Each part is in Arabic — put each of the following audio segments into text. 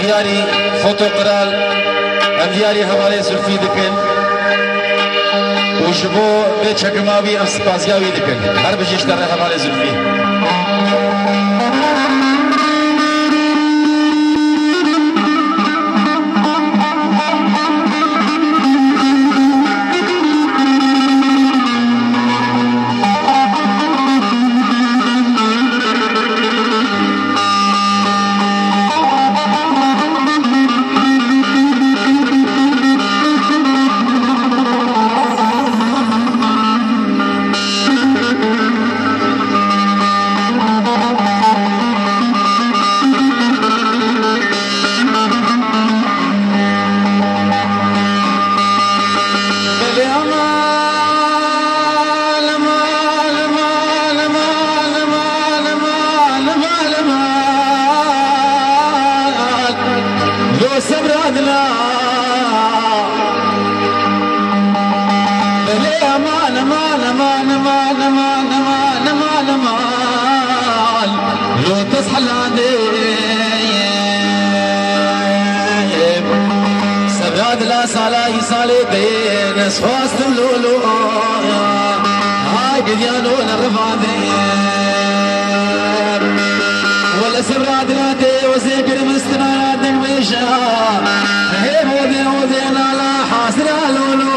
دياري فوتو قرال ام دياري حوالي زلفي دكن وجبو بيتشك ماوي ام سبازياوي دكن هر بجيش در حوالي زلفي SEBRA DILA بلي امان امان امان امان امان امان امان امان لو تصحى لعندي SEBRA DILA صالي صالي بين سواست اللولو هاي بديانو الرفاضي ولا SEBRA DILA تي وزيكر مستناد نويشا هي وذي لا حاصر لولو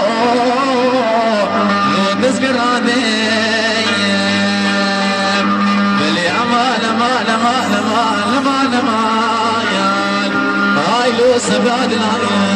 لو تذكر عادي بلي امان امان امان امان امان امان هاي لو SEBRA DILA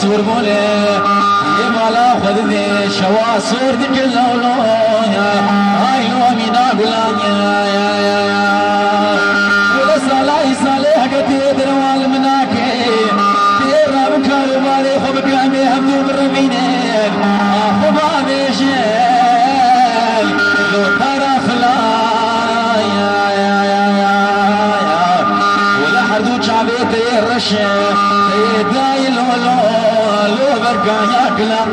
صور بولي يمالا خذني شوا صور ديك اللولو هاي لو مينا قولانيا ولا صلاي صالح قد دروال مناكي تيرا بكار مالي خب قامي همدو بالرمينين خبا بيشيل لو ترى خلاي ولا حردو شعبيتي الرشي داي لولو لو برقا يا كلام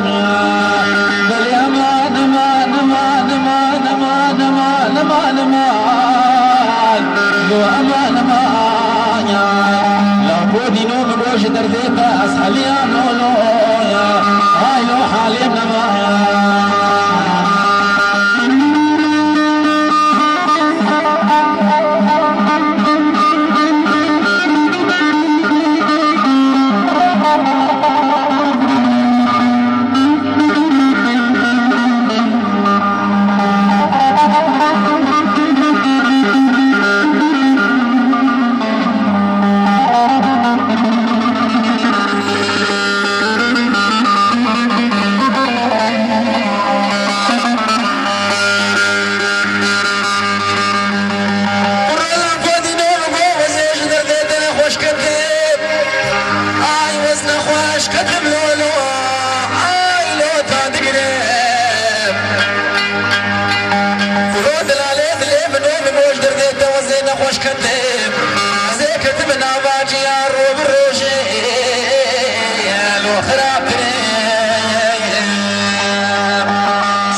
بلي امان امان امان امان امان امان امان امان لو امان امان لا بودي نوم بوش درديتا اسحل يا لولو هاي لو حالي بنما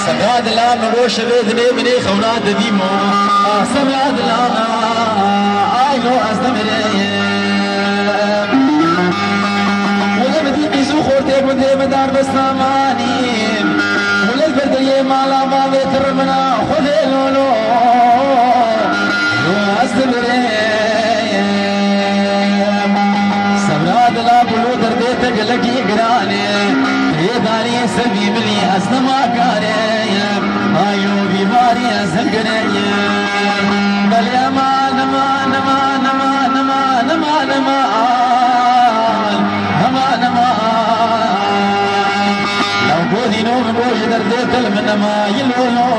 SEBRA DILA مروش بذني مني خورات ديمو SEBRA DILA آيلو أزدمري ولا بدي بيزو خورتي دي مدار بساماني ولد بدري مالا ما بيترمنا خذي لولو سبرا دلا بلو دردي تقلقي قراني يداني سبي ملي أسنما كاري آيو بيباري أسنقني بل يا ما نما نما نما نما نما نما نما نما لو بودي نوم بوش دردي تلم نما يلولو